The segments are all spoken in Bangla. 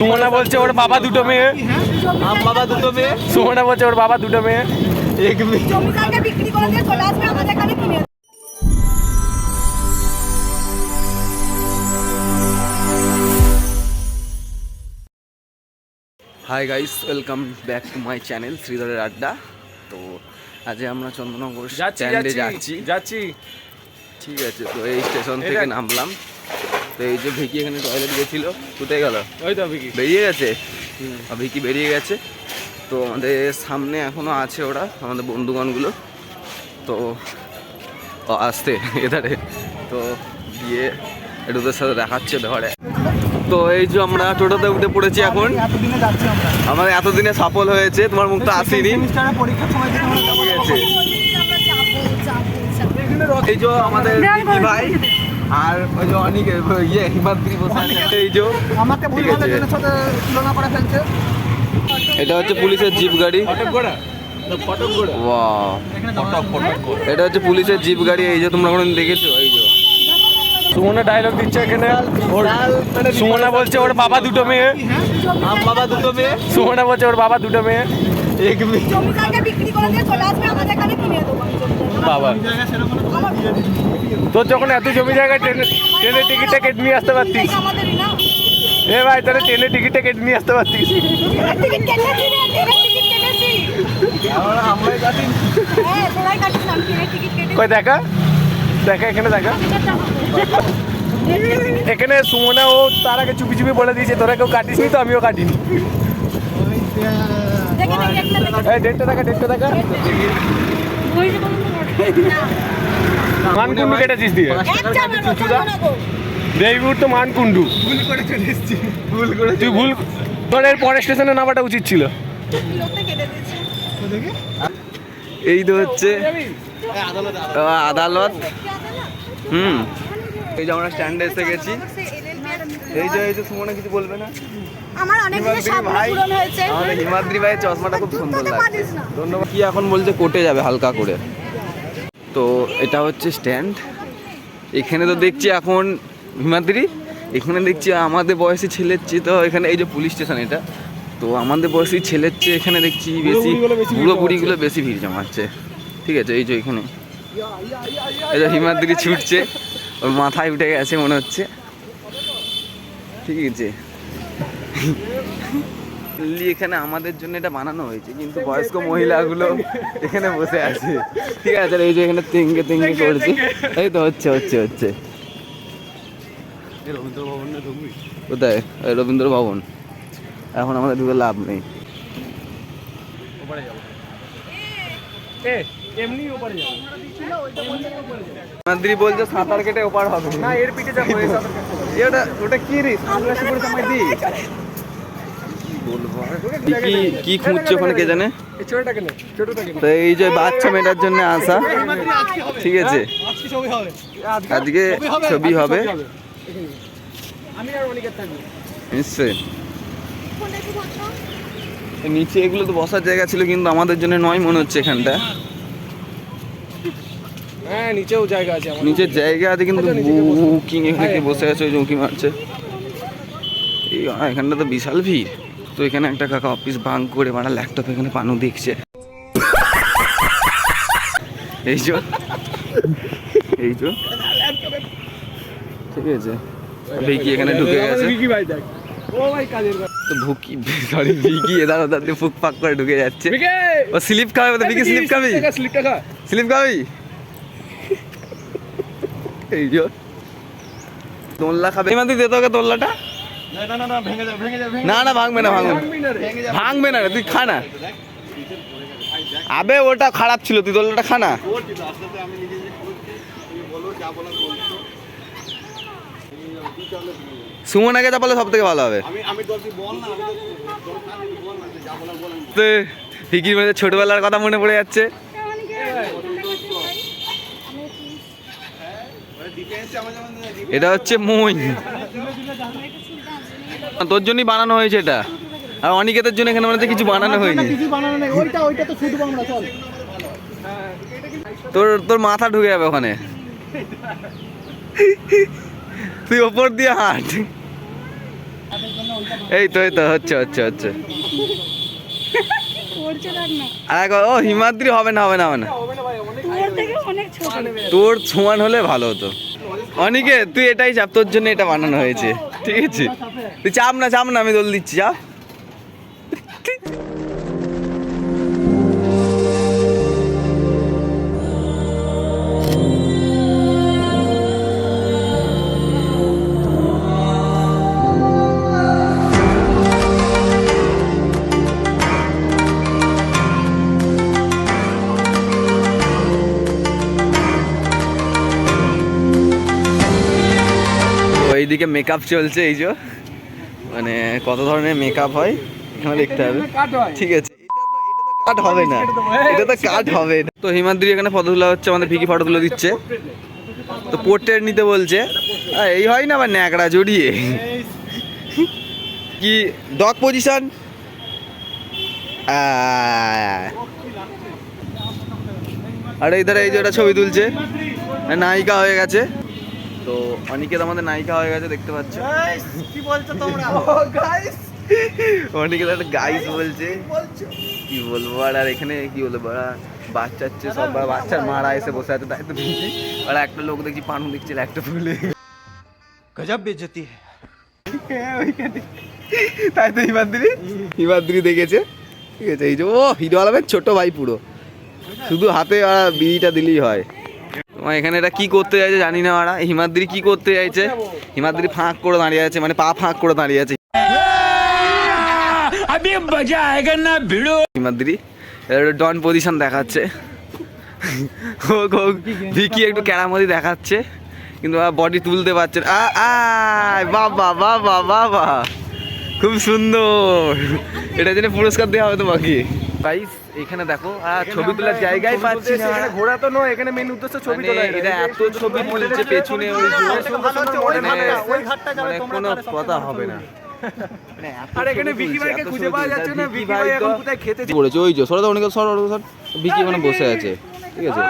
সুমনা বলছে ওর বাবা দুটো মেয়ে, বাবা দুটো মেয়ে, সুমনা বলছে ওর বাবা দুটো মেয়ে, এক মেয়ে। জমিদারকে বিক্রি করে দিয়ে চলে আসবে আমাদের এখানে কিনে। Hi guys, welcome back to my channel শ্রীধরের আড্ডা। তো আজ আমরা চন্দননগর স্ট্যান্ডে যাচ্ছি। ঠিক আছে, তো এই স্টেশন থেকে নামলাম। তো এই যে ভিকি এখানে টয়লেট গেছিল, কোথায় গেল? ওই তো ভিকি বেরিয়ে গেছে। ভিকি বেরিয়ে গেছে। তো আমাদের সামনে এখনো আছে ওরা, আমাদের বন্ধুগণগুলো। তো আসতে এধারে তো গিয়ে একটু ওদের সাথে দেখাচ্ছে ধরে। তো এই যে আমরা টোটোতে উঠে পড়েছি এখন। আমাদের এতদিনে সফল হয়েছে, তোমার মুখটা আসেনি। ঠিক আছে, এই যে আমাদের দিদি ভাই আর ওই যে অনেক হিমাদ্রি বসে আছে। এই যে ঠিক আছে, এটা হচ্ছে পুলিশের জিপ গাড়ি। এটা হচ্ছে পুলিশের জিপ গাড়ি। এই যে তোমরা কোনোদিন দেখেছো? এই যে সুমনা ডায়লগ দিচ্ছে এখানে। সুমনা বলছে ওর বাবা দুটো মেয়ে, বাবা দুটো মেয়ে, সুমনা বলছে ওর বাবা দুটো মেয়ে, এক মেয়ে। জমিদারকে বিক্রি করে দিয়ে চলে আসবে আমাদের এখানে কিনে দেবো। বাবা তোর যখন এত জমি জায়গায় ট্রেনের টিকিটটা কেটে নিয়ে আসতে পারতিস। আমাদেরই না এ ভাই তাহলে ট্রেনের টিকিটটা কেটে নিয়ে আসতে পারতিস। টিকিট কেটেছি রে, ট্রেনের টিকিট কেটেছি। আমরাই কাটি। হ্যাঁ তোরাই কাটছিলাম ট্রেনের টিকিট কেটে। কই দেখা দেখা এখানে দেখা। এখানে সুমনা ও তার আগে চুপি চুপি বলে দিয়েছে তোরা কেউ কাটিসনি, তো আমিও কাটিনি। দেখে দেখে এই ডেটটা দেখা। মানকুন্ডু কেটেছিস দিয়ে? দেবীপুর তো মানকুন্ডু। তুই ভুল, তোর এর পরের স্টেশনে নামাটা উচিত ছিল। এই তো হচ্ছে আদালত। এই যে আমরা স্ট্যান্ডে এসে গেছি। এই যে সুমনা কিছু বলবে না? আমার অনেক দিনের স্বপ্ন পূরণ হয়েছে। আমাদের হিমাদ্রি ভাইয়ের চশমাটা খুব সুন্দর লাগছে। ধন্যবাদ। কি এখন বলছে কোর্টে যাবে হালকা করে। তো এটা হচ্ছে স্ট্যান্ড। এখানে তো দেখছি এখন হিমাদ্রি, এখানে দেখছি আমাদের বয়সী ছেলের চেয়ে, তো এখানে এই যে পুলিশ স্টেশন এটা, তো আমাদের বয়সী ছেলের চেয়ে এখানে দেখছি বেশি বুড়ো বুড়িগুলো বেশি ভিড় জমাচ্ছে। ঠিক আছে, এই যে এখানে এই যে হিমাদ্রি ছুটছে, ওর মাথায় উঠে গেছে মনে হচ্ছে। ঠিক আছে, এখানে আমাদের জন্য এটা বানানো হয়েছে, কিন্তু বয়স্ক মহিলাগুলো এখানে বসে আছে। ঠিক আছে, এই যে এখানে তেঙ্গে করছে। এই তো হচ্ছে কোথায়? রবীন্দ্র ভবন। এখন আমাদের ঢুকে লাভ নেই। হিমাদ্রি বলছে সাঁতার কেটে ওপার হবে না, এর পিঠে যাবো। ওটা কি রে? কি খুঁজছে ওখানে কে জানে। তো এই যে বাচ্চা মেয়েটার জন্য আসা। ঠিক আছে, আজকে ছবি হবে নিশ্চয়ই। নিচে এগুলো তো বসার জায়গা ছিল, কিন্তু আমাদের জন্য নয় মনে হচ্ছে এখানটা। হ্যাঁ নিচেও জায়গা আছে, নিচের জায়গা আছে, কিন্তু বুকিং এখানে বসে আছে, ওই উঁকি মারছে। এই এখানটা তো বিশাল ভিড়। তো এখানে একটা কাকা অফিস বাঙ্ক করে মারা ল্যাপটপ এখানে পানু দেখছে। এই যে ঠিক আছে, ভিকি এখানে ঢুকে গেছে। তো ভিকি এদার ওদার দিয়ে ফুক ফাক করে ঢুকে যাচ্ছে। ও স্লিপ খাবে তো? ভিকি স্লিপ খাবি? স্লিপ খাবি? এই যে দোলনা খাবে। ইমাদি দে তোকে দোলনাটা। না ভাঙবে না রে, তুই খা না। আবে ওটা খারাপ ছিল, তুই দোলনাটা খা না। সুমনাকে চাপালে সব থেকে ভালো হবে। ভিকির মধ্যে ছোটবেলার কথা মনে পড়ে যাচ্ছে। এটা হচ্ছে মই, তোর জন্যই বানানো হয়েছে এটা। আর অনিকেতের জন্য এখানে মানে কিছু বানানো হয়নি। তোর মাথা ঢুকে যাবে ওখানে। তুই ওপর দিয়ে হাঁট। এই তো হচ্ছে করছে দেখ না। আর একবার ও হিমাদ্রি হবে না তোর থেকে অনেক ছোট। তোর সমান হলে ভালো হতো। অনিকে তুই এটাই চাপ, তোর জন্য এটা বানানো হয়েছে, ঠিক আছে? তুই চাপ না আমি দোল দিচ্ছি, চাপ। এইদিকে মেকআপ চলছে, এই যে মানে কত ধরনের মেকআপ হয় এখানে দেখতে হবে, ঠিক আছে? কাট হবে না, এটা তো কাট হবে না। তো হিমাদ্রি এখানে ফটো তোলা হচ্ছে, আমাদের ভিকি ফটো তুলে দিচ্ছে। তো পোর্ট্রেট নিতে বলছে, এই হয় না আবার ন্যাকড়া জড়িয়ে কি ডগ পজিশন। আর এই ধারে এই যে একটা ছবি তুলছে, নায়িকা হয়ে গেছে। তো অনিকেত আমাদের নায়িকা হয়ে গেছে, দেখতে পাচ্ছ। কি বলছো তোমরা? অনিকেত একটা গাইস বলছে, কি বলবো। আর এখানে কি বলবো, বাচ্চা হচ্ছে সব, বাচ্চার মারা এসে বসে আছে, তাই তো দেখছি। আর একটা লোক দেখছি পানু দিচ্ছিল একটা ফুলে, গজব বেজতি। তাই তো হিমাদ্রি দেখেছে, ঠিক আছে? এই যে ও হিরো আলমের ছোট ভাই পুরো, শুধু হাতে বিড়িটা দিলেই হয়। তোমার এখানে এটা কি করতে চাইছে জানি না। ওরা হিমাদ্রি কি করতে চাইছে, হিমাদ্রি ফাঁক করে দাঁড়িয়ে আছে, মানে পা ফাঁক করে দাঁড়িয়ে আছে। হিমাদ্রি ডন পজিশন দেখাচ্ছে, ভিকি একটু ক্যারামতি দেখাচ্ছে, কিন্তু বডি তুলতে পারছে না। বাবা খুব সুন্দর, এটার জন্য পুরস্কার দেওয়া হবে তোমাকে। গাইস এখানে দেখো, ছবি তোলার জায়গায় পাচ্ছি না। ঘোরা তো নয়, এখানে মেন উদ্দেশ্য ছবি তোলা। এটা এত ছবি তুলছে পেছনে, মানে কোনো কথা হবে না। আর এখানে ভিকি ভাইকে খুঁজে পাওয়া যাচ্ছে না, ভিকি ভাই এখন কোথায় খেতে পড়েছে। ওই যে সরদা অনেক সর ভিকি এখানে বসে আছে, ঠিক আছে?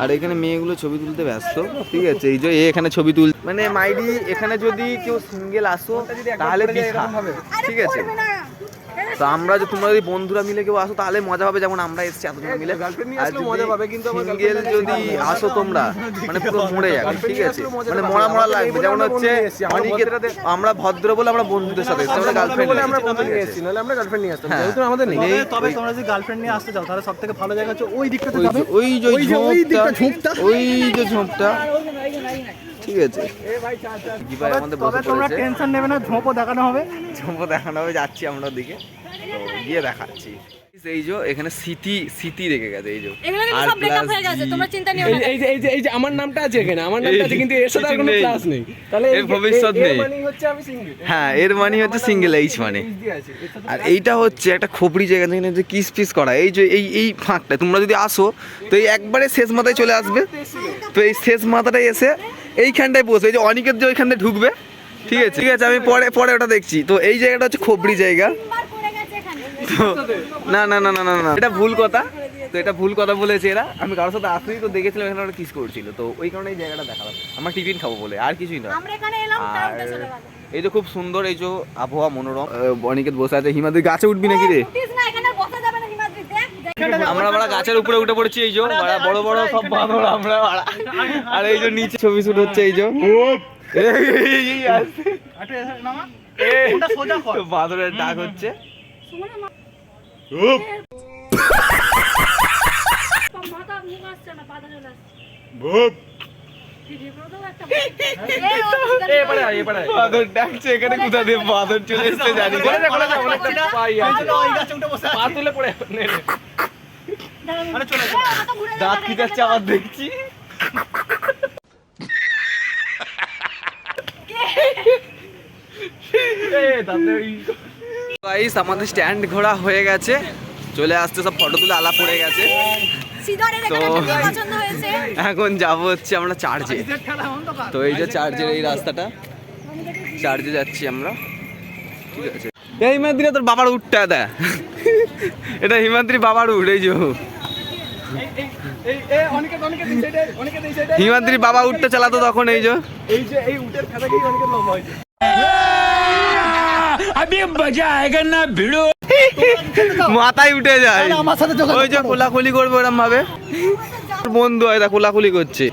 আর এখানে মেয়েগুলো ছবি তুলতে ব্যস্ত, ঠিক আছে? এই যে এখানে ছবি তুল, মানে মাইডি এখানে যদি কেউ সিঙ্গেল আসো তাহলে ঠিক আছে? তো আমরা যে তোমরা যদি বন্ধুরা মিলে কেউ আসো তাহলে মজা হবে, যেমন আমরা এসেছি এতজন মিলে। আর মজা পাবে, কিন্তু সিঙ্গেল যদি আসো তোমরা মানে পুরো মরে যাবে, ঠিক আছে? মানে মরা লাগবে। যেমন হচ্ছে আমরা ভদ্র বলে আমরা বন্ধুদের সাথে আমরা গার্লফ্রেন্ড বলে আমরা বন্ধু নিয়ে এসেছি, নাহলে আমরা গার্লফ্রেন্ড নিয়ে আসতাম, যেহেতু আমাদের নেই। তবে তোমরা যদি গার্লফ্রেন্ড নিয়ে আসতে চাও তাহলে সবথেকে ভালো জায়গা হচ্ছে ওই দিকটাতে যাবে, ওই যে ঝোপটা, ঠিক আছে? তোমরা টেনশন নেবে না, ঝোপও দেখানো হবে, যাচ্ছি আমরা ওদিকে, তো গিয়ে দেখাচ্ছি। এই যে এখানে স্মৃতি রেখে গেছে, এই যে এই যে আমার নামটা আছে এখানে, আমার নামটা আছে, কিন্তু এর সাথে কোনো ক্লাস নেই, তাহলে এর ভবিষ্যৎ নেই। মানে হচ্ছে আমি সিঙ্গেল, হ্যাঁ এর মানে হচ্ছে সিঙ্গেল, এইচ মানে। আর এইটা হচ্ছে একটা খোপড়ি জায়গা, যেখানে যে কিস পিস করা, এই যে এই ফাঁকটা তোমরা যদি আসো তো এই একবারে শেষ মাথায় চলে আসবে। তো এই শেষ মাথাটাই এসে এইখানটায় বসে, এই যে অনিকেত যে ওইখানটায় ঢুকবে, ঠিক আছে? আমি পরে ওটা দেখছি। তো এই জায়গাটা হচ্ছে খোপড়ি জায়গা। না, এটা ভুল কথা। তো এটা ভুল কথা বলেছে এরা। আমি কারোর সাথে আসলেই তো দেখেছিলাম এখানে ওরা কিস করছিল, তো ওই কারণে এই জায়গাটা দেখালাম। আমরা টিফিন খাবো বলে, আর কিছুই না। আর এই যে খুব সুন্দর, এই যে আবহাওয়া মনোরম। অনিকেত বসে আছে, হিমাদ্রি গাছে উঠবি নাকি রে? আমরা গাছের উপরে উঠে পড়েছি, এই যে বড় বড় সব বাঁদর আমরা। আর এই যে নিচে ছবি শুট হচ্ছে, এই যে বাঁদরের ডাক হচ্ছে। বাঁদর ডাকছে, এখানে কোথা দিয়ে বাঁদর চলে এসেছে জানি না। দাঁত কি যাচ্ছে আবার দেখছি। আমাদের স্ট্যান্ড ঘোরা হয়ে গেছে, চলে আসছে, সব ফটো তুলে আলা পড়ে গেছে। তো এখন যাবো হচ্ছে আমরা চার্জে। তো এই যে চার্জের এই রাস্তাটা, চার্জে যাচ্ছি আমরা, ঠিক আছে? এই হিমাদ্রি তোর বাবার উঠটা দে, এটা হিমাদ্রি বাবার উঠ। এই যে হিমাদ্রি বাবা উঠতে চালাতো তখন, এই যে এই উটের খাতা কি অনেকের লম্বা হয়েছে। মাথায় উঠে যায় আমার সাথে যোগাযোগ ওই যে করো। কোলাকুলি করবে ওরম ভাবে বন্ধু হয় তা কোলাকুলি করছে।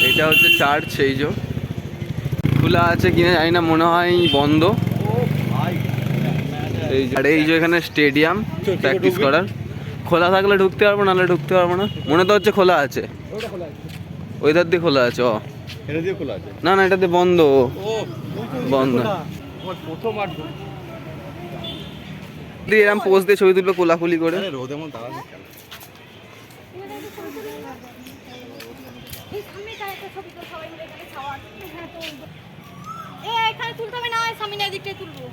এটা হচ্ছে চার্চ, এই যে খোলা আছে কিনা জানি না, মনে হয় বন্ধ। এই যে আর এই যে এখানে স্টেডিয়াম প্র্যাকটিস করার, খোলা থাকলে ঢুকতে পারবো, নাহলে ঢুকতে পারবো না। মনে তো হচ্ছে খোলা আছে, ওই ধার দিয়ে খোলা আছে। ও এটা দিয়ে খোলা আছে। না না, এটাতে বন্ধ, বন্ধ। প্রথম আর দিয়ে এরম পোজ দিয়ে ছবি তুলবে কোলাকুলি করে। রোদে মন দাঁড়ানো কেন? এই সামনে তার একটা ছবি তো সবাই মিলে এখানে খাওয়া। হ্যাঁ তো এখানে তুলতে হবে না, সামনে এদিকটাই তুলবো।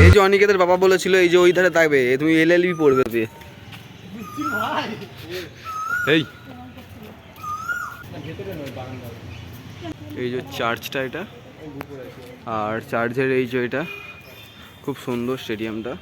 এই যে অনিকেতের বাবা বলেছিল এই যে ওই ধারে থাকবে, তুমি এলএলবি পড়বে পেয়ে। এই যে চার্চটা এটা, আর চার্চের এই যে এটা খুব সুন্দর স্টেডিয়ামটা।